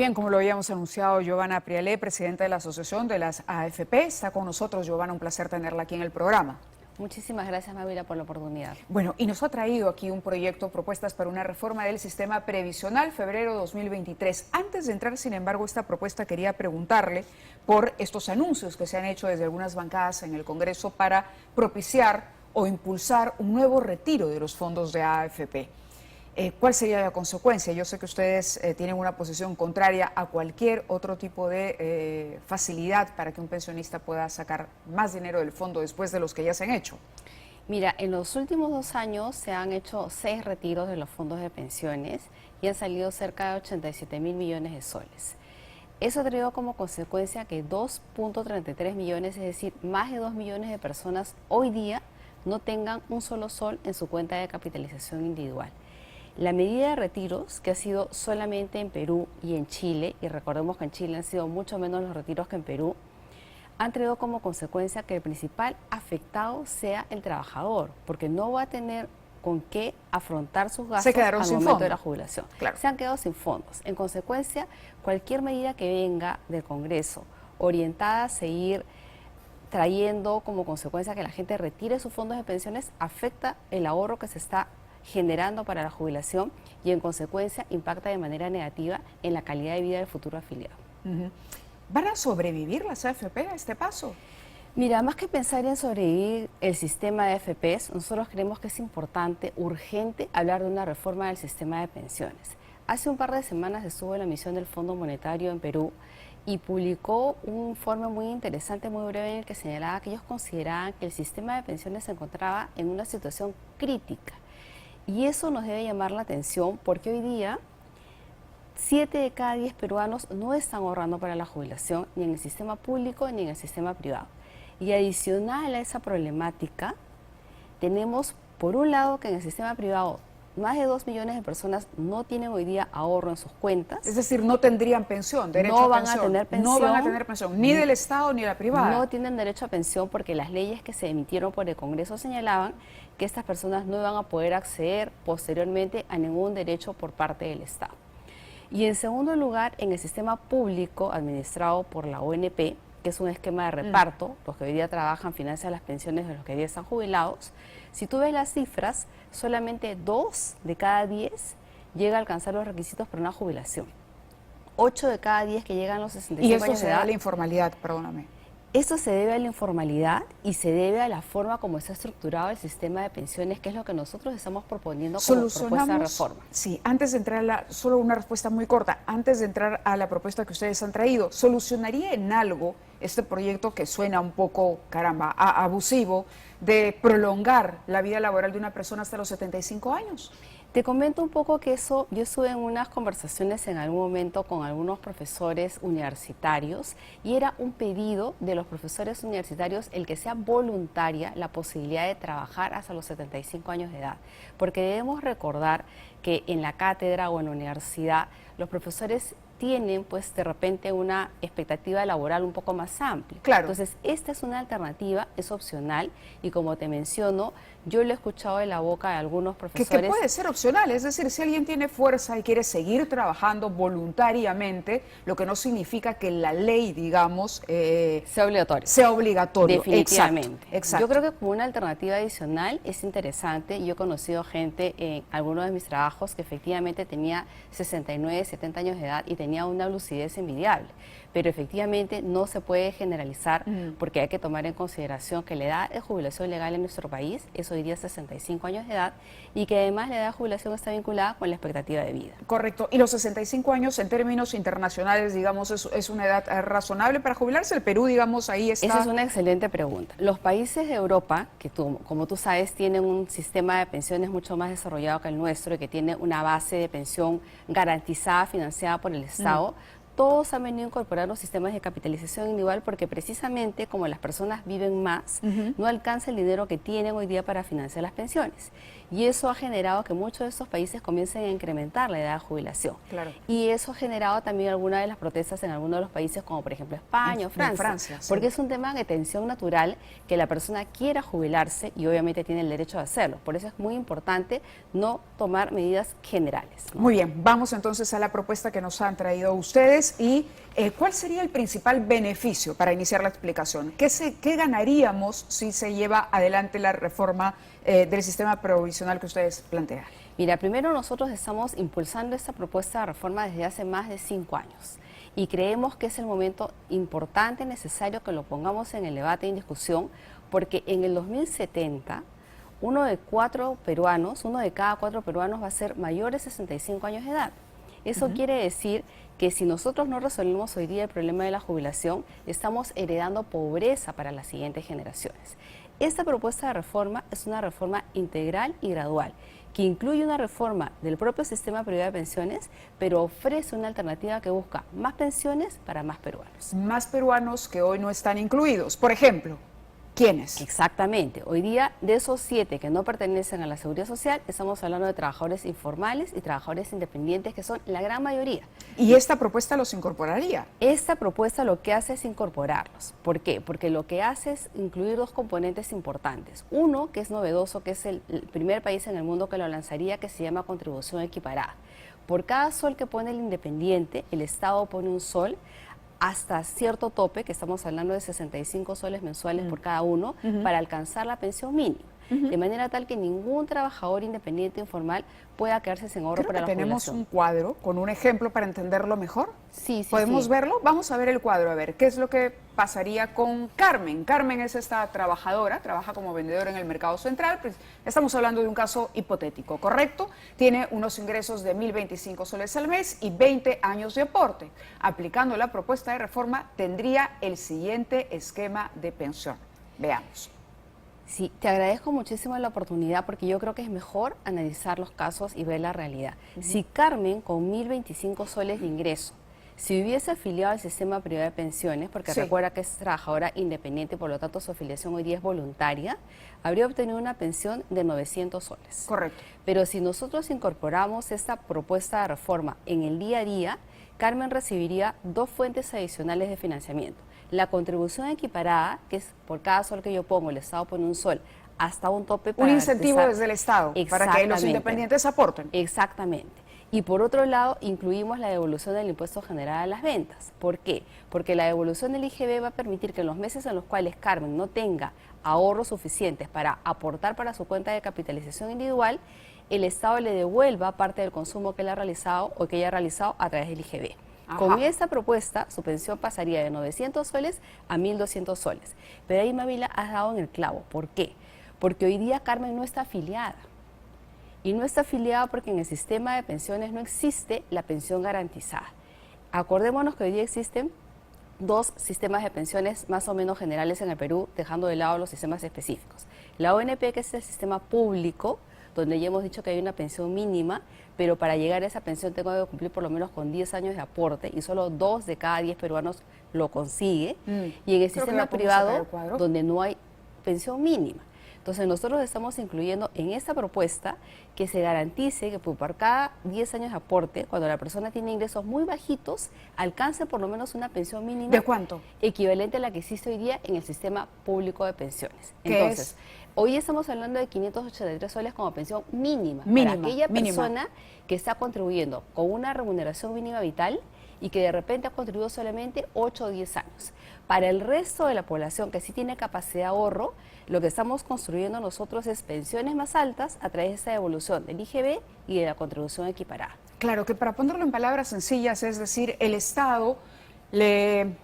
Bien, como lo habíamos anunciado, Giovanna Prialé, presidenta de la Asociación de las AFP, está con nosotros. Giovanna, un placer tenerla aquí en el programa. Muchísimas gracias, Mavira, por la oportunidad. Bueno, y nos ha traído aquí un proyecto, propuestas para una reforma del sistema previsional, febrero 2023. Antes de entrar, sin embargo, esta propuesta, quería preguntarle por estos anuncios que se han hecho desde algunas bancadas en el Congreso para propiciar o impulsar un nuevo retiro de los fondos de AFP. ¿Cuál sería la consecuencia? Yo sé que ustedes tienen una posición contraria a cualquier otro tipo de facilidad para que un pensionista pueda sacar más dinero del fondo después de los que ya se han hecho. Mira, en los últimos 2 años se han hecho 6 retiros de los fondos de pensiones y han salido cerca de 87.000 millones de soles. Eso ha traído como consecuencia que 2.33 millones, es decir, más de 2 millones de personas hoy día no tengan un solo sol en su cuenta de capitalización individual. La medida de retiros, que ha sido solamente en Perú y en Chile, y recordemos que en Chile han sido mucho menos los retiros que en Perú, han traído como consecuencia que el principal afectado sea el trabajador, porque no va a tener con qué afrontar sus gastos al momento de la jubilación. Claro. Se han quedado sin fondos. En consecuencia, cualquier medida que venga del Congreso orientada a seguir trayendo como consecuencia que la gente retire sus fondos de pensiones afecta el ahorro que se está generando para la jubilación y en consecuencia impacta de manera negativa en la calidad de vida del futuro afiliado. ¿Van a sobrevivir las AFP a este paso? Mira, más que pensar en sobrevivir el sistema de AFPs, nosotros creemos que es importante, urgente, hablar de una reforma del sistema de pensiones. Hace un par de semanas estuvo en la misión del Fondo Monetario en Perú y publicó un informe muy interesante, muy breve, en el que señalaba que ellos consideraban que el sistema de pensiones se encontraba en una situación crítica. Y eso nos debe llamar la atención porque hoy día 7 de cada 10 peruanos no están ahorrando para la jubilación, ni en el sistema público ni en el sistema privado. Y adicional a esa problemática, tenemos por un lado que en el sistema privado más de 2 millones de personas no tienen hoy día ahorro en sus cuentas. Es decir, no tendrían pensión, derecho a pensión. No van a tener pensión. No van a tener pensión, ni del Estado ni de la privada. No tienen derecho a pensión porque las leyes que se emitieron por el Congreso señalaban que estas personas no iban a poder acceder posteriormente a ningún derecho por parte del Estado. Y en segundo lugar, en el sistema público administrado por la ONP, que es un esquema de reparto, los que hoy día trabajan financian las pensiones de los que hoy día están jubilados, si tú ves las cifras, solamente 2 de cada 10 llega a alcanzar los requisitos para una jubilación. 8 de cada 10 que llegan a los 65 años de edad. Y esto se debe a la informalidad, perdóname. Esto se debe a la informalidad y se debe a la forma como está estructurado el sistema de pensiones, que es lo que nosotros estamos proponiendo como propuesta de reforma. Sí, antes de entrar solo una respuesta muy corta, antes de entrar a la propuesta que ustedes han traído, ¿solucionaría en algo este proyecto que suena un poco, caramba, abusivo, de prolongar la vida laboral de una persona hasta los 75 años? Te comento un poco que eso, yo estuve en unas conversaciones en algún momento con algunos profesores universitarios y era un pedido de los profesores universitarios el que sea voluntaria la posibilidad de trabajar hasta los 75 años de edad, porque debemos recordar que en la cátedra o en la universidad los profesores tienen pues de repente una expectativa laboral un poco más amplia. Claro. Entonces esta es una alternativa, es opcional y como te menciono, yo lo he escuchado de la boca de algunos profesores. Que puede ser opcional, es decir, si alguien tiene fuerza y quiere seguir trabajando voluntariamente, lo que no significa que la ley, digamos, sea obligatorio. Sea obligatorio. Definitivamente. Exacto. Yo creo que como una alternativa adicional es interesante. Yo he conocido gente en algunos de mis trabajos que efectivamente tenía 69, 70 años de edad y tenía una lucidez envidiable. Pero efectivamente no se puede generalizar porque hay que tomar en consideración que la edad de jubilación legal en nuestro país es hoy día 65 años de edad y que además la edad de jubilación está vinculada con la expectativa de vida. Correcto. Y los 65 años en términos internacionales, digamos, es una edad razonable para jubilarse. El Perú, digamos, ahí está. Esa es una excelente pregunta. Los países de Europa, que como tú sabes, tienen un sistema de pensiones mucho más desarrollado que el nuestro y que tiene una base de pensión garantizada, financiada por el Estado, todos han venido incorporando sistemas de capitalización individual porque precisamente como las personas viven más, no alcanza el dinero que tienen hoy día para financiar las pensiones. Y eso ha generado que muchos de estos países comiencen a incrementar la edad de jubilación. Claro. Y eso ha generado también algunas de las protestas en algunos de los países como por ejemplo España o Francia. Porque es un tema de tensión natural que la persona quiera jubilarse y obviamente tiene el derecho de hacerlo. Por eso es muy importante no tomar medidas generales, ¿no? Muy bien, vamos entonces a la propuesta que nos han traído ustedes y ¿cuál sería el principal beneficio para iniciar la explicación? ¿Qué ganaríamos si se lleva adelante la reforma del sistema provisional que ustedes plantean? Mira, primero nosotros estamos impulsando esta propuesta de reforma desde hace más de 5 años y creemos que es el momento importante, necesario que lo pongamos en el debate y en discusión, porque en el 2070 uno de cada 4 peruanos va a ser mayor de 65 años de edad. Eso quiere decir que si nosotros no resolvemos hoy día el problema de la jubilación, estamos heredando pobreza para las siguientes generaciones. Esta propuesta de reforma es una reforma integral y gradual, que incluye una reforma del propio sistema privado de pensiones, pero ofrece una alternativa que busca más pensiones para más peruanos. Más peruanos que hoy no están incluidos. Por ejemplo, ¿quiénes? Exactamente. Hoy día, de esos 7 que no pertenecen a la Seguridad Social, estamos hablando de trabajadores informales y trabajadores independientes, que son la gran mayoría. ¿Y esta propuesta los incorporaría? Esta propuesta lo que hace es incorporarlos. ¿Por qué? Porque lo que hace es incluir 2 componentes importantes. Uno, que es novedoso, que es el primer país en el mundo que lo lanzaría, que se llama contribución equiparada. Por cada sol que pone el independiente, el Estado pone un sol hasta cierto tope, que estamos hablando de 65 soles mensuales por cada uno, para alcanzar la pensión mínima. De manera tal que ningún trabajador independiente informal pueda quedarse sin ahorro para la tenemos jubilación. un cuadro con un ejemplo para entenderlo mejor. Sí, ¿Podemos verlo? Vamos a ver el cuadro, a ver qué es lo que pasaría con Carmen. Carmen es esta trabajadora, trabaja como vendedora en el mercado central. Pues estamos hablando de un caso hipotético, ¿correcto? Tiene unos ingresos de 1.025 soles al mes y 20 años de aporte. Aplicando la propuesta de reforma, tendría el siguiente esquema de pensión. Veamos. Sí, te agradezco muchísimo la oportunidad porque yo creo que es mejor analizar los casos y ver la realidad. Si Carmen con 1.025 soles de ingreso, si hubiese afiliado al sistema privado de pensiones, porque recuerda que es trabajadora independiente, por lo tanto su afiliación hoy día es voluntaria, habría obtenido una pensión de 900 soles. Correcto. Pero si nosotros incorporamos esta propuesta de reforma en el día a día, Carmen recibiría 2 fuentes adicionales de financiamiento. La contribución equiparada, que es por cada sol que yo pongo, el Estado pone un sol, hasta un tope para un incentivo desde el Estado para que los independientes aporten. Exactamente. Y por otro lado, incluimos la devolución del impuesto general a las ventas. ¿Por qué? Porque la devolución del IGB va a permitir que en los meses en los cuales Carmen no tenga ahorros suficientes para aportar para su cuenta de capitalización individual, el Estado le devuelva parte del consumo que él ha realizado o que ella ha realizado a través del IGB. Con esta propuesta, su pensión pasaría de 900 soles a 1.200 soles. Pero ahí, Mávila, has dado en el clavo. ¿Por qué? Porque hoy día Carmen no está afiliada. Y no está afiliada porque en el sistema de pensiones no existe la pensión garantizada. Acordémonos que hoy día existen 2 sistemas de pensiones más o menos generales en el Perú, dejando de lado los sistemas específicos. La ONP, que es el sistema público, donde ya hemos dicho que hay una pensión mínima, pero para llegar a esa pensión tengo que cumplir por lo menos con 10 años de aporte y solo 2 de cada 10 peruanos lo consigue. Y en el sistema privado, donde no hay pensión mínima. Entonces nosotros estamos incluyendo en esta propuesta que se garantice que por cada 10 años de aporte, cuando la persona tiene ingresos muy bajitos, alcance por lo menos una pensión mínima. ¿De cuánto? Equivalente a la que existe hoy día en el sistema público de pensiones. Entonces, hoy estamos hablando de 583 soles como pensión mínima para aquella persona que está contribuyendo con una remuneración mínima vital y que de repente ha contribuido solamente 8 o 10 años. Para el resto de la población que sí tiene capacidad de ahorro, lo que estamos construyendo nosotros es pensiones más altas a través de esta devolución del IGB y de la contribución equiparada. Claro, que para ponerlo en palabras sencillas, es decir, el Estado le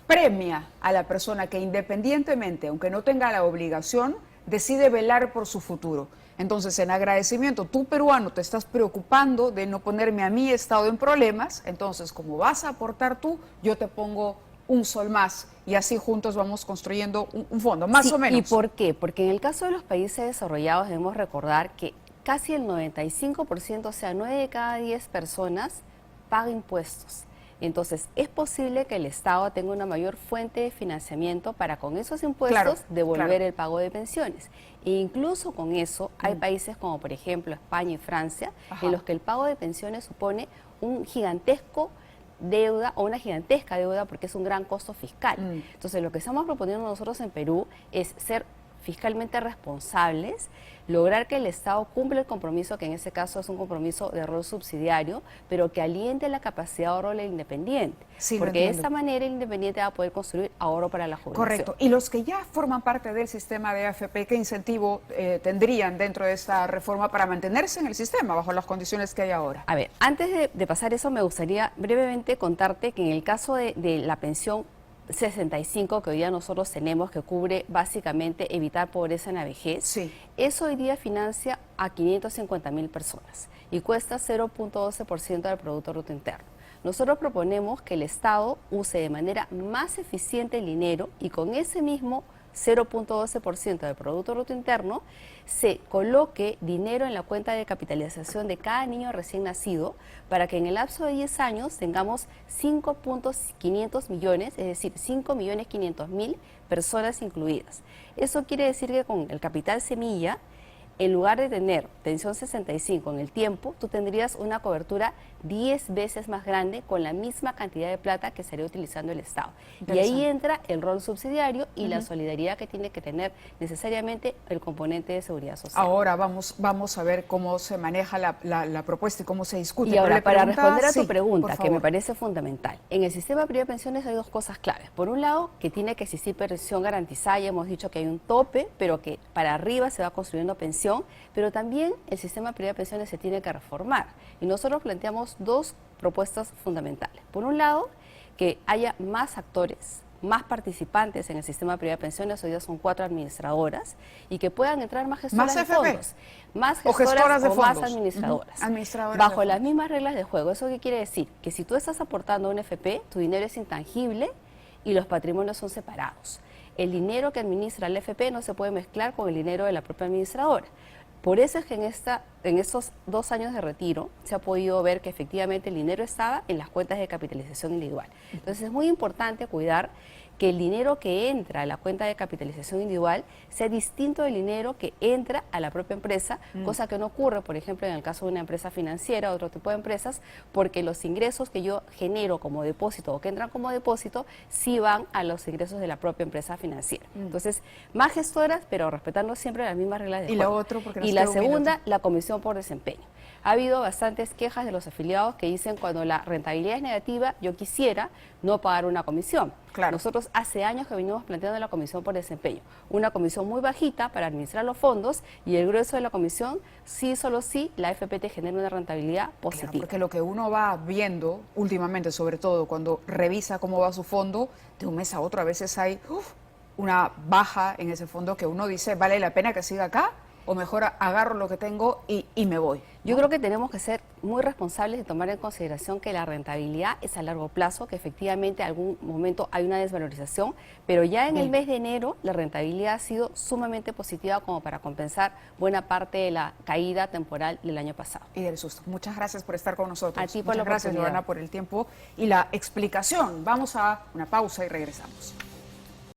premia a la persona que independientemente, aunque no tenga la obligación, decide velar por su futuro. Entonces, en agradecimiento, tú peruano te estás preocupando de no ponerme a mi Estado en problemas, entonces como vas a aportar tú, yo te pongo un sol más y así juntos vamos construyendo un fondo, más o menos. ¿Y por qué? Porque en el caso de los países desarrollados debemos recordar que casi el 95%, o sea, 9 de cada 10 personas paga impuestos. Entonces, es posible que el Estado tenga una mayor fuente de financiamiento para con esos impuestos Claro, devolver claro. el pago de pensiones. E incluso con eso hay países como por ejemplo España y Francia, Ajá. en los que el pago de pensiones supone un gigantesco deuda o una gigantesca deuda porque es un gran costo fiscal. Entonces, lo que estamos proponiendo nosotros en Perú es ser fiscalmente responsables, lograr que el Estado cumpla el compromiso, que en este caso es un compromiso de rol subsidiario, pero que aliente la capacidad de ahorro del independiente. Sí, lo porque de entiendo. esta manera el independiente va a poder construir ahorro para la jubilación. Correcto. Y los que ya forman parte del sistema de AFP, ¿qué incentivo tendrían dentro de esta reforma para mantenerse en el sistema bajo las condiciones que hay ahora? A ver, antes de pasar eso, me gustaría brevemente contarte que en el caso de la pensión 65 que hoy día nosotros tenemos, que cubre básicamente evitar pobreza en la vejez, Sí. eso hoy día financia a 550.000 personas y cuesta 0.12% del Producto Bruto Interno. Nosotros proponemos que el Estado use de manera más eficiente el dinero y con ese mismo 0.12% del Producto Bruto Interno se coloque dinero en la cuenta de capitalización de cada niño recién nacido para que en el lapso de 10 años tengamos 5.500 millones, es decir, 5.500.000 personas incluidas. Eso quiere decir que con el capital semilla, en lugar de tener pensión 65 en el tiempo, tú tendrías una cobertura 10 veces más grande con la misma cantidad de plata que estaría utilizando el Estado. Y ahí entra el rol subsidiario y la solidaridad que tiene que tener necesariamente el componente de seguridad social. Ahora vamos a ver cómo se maneja la propuesta y cómo se discute. Y ahora, Pero le para preguntaba- responder a tu sí, pregunta, por que me favor. parece fundamental, en el sistema privado de pensiones hay dos cosas claves. Por un lado, que tiene que existir pensión garantizada, ya hemos dicho que hay un tope, pero que para arriba se va construyendo pensión, pero también el sistema privado de pensiones se tiene que reformar. Y nosotros planteamos dos propuestas fundamentales. Por un lado, que haya más actores, más participantes en el sistema privado de pensiones, hoy día son 4 administradoras, y que puedan entrar más gestoras ¿Más de FP? fondos, más ¿O gestoras de o más fondos? administradoras, Administradoras de bajo fondos. las mismas reglas de juego. ¿Eso qué quiere decir? Que si tú estás aportando a un FP, tu dinero es intangible y los patrimonios son separados. El dinero que administra el FP no se puede mezclar con el dinero de la propia administradora. Por eso es que en estos 2 años de retiro se ha podido ver que efectivamente el dinero estaba en las cuentas de capitalización individual. Entonces es muy importante cuidar que el dinero que entra a la cuenta de capitalización individual sea distinto del dinero que entra a la propia empresa, cosa que no ocurre, por ejemplo, en el caso de una empresa financiera o otro tipo de empresas, porque los ingresos que yo genero como depósito o que entran como depósito sí van a los ingresos de la propia empresa financiera. Entonces, más gestoras, pero respetando siempre las mismas reglas de Y juego. lo otro, porque nos Y la queda un segunda, minuto. la comisión por desempeño. Ha habido bastantes quejas de los afiliados que dicen cuando la rentabilidad es negativa, yo quisiera no pagar una comisión. Claro. Nosotros hace años que venimos planteando la comisión por desempeño. Una comisión muy bajita para administrar los fondos y el grueso de la comisión, sí, solo sí, la AFP te genera una rentabilidad positiva. Claro, porque lo que uno va viendo últimamente, sobre todo cuando revisa cómo va su fondo, de un mes a otro a veces hay una baja en ese fondo que uno dice, ¿vale la pena que siga acá? O mejor agarro lo que tengo y me voy. Yo creo que tenemos que ser muy responsables de tomar en consideración que la rentabilidad es a largo plazo, que efectivamente en algún momento hay una desvalorización, pero ya en el mes de enero la rentabilidad ha sido sumamente positiva como para compensar buena parte de la caída temporal del año pasado. Y del susto. Muchas gracias por estar con nosotros. A ti por Muchas la gracias, oportunidad. Joana, por el tiempo y la explicación. Vamos a una pausa y regresamos.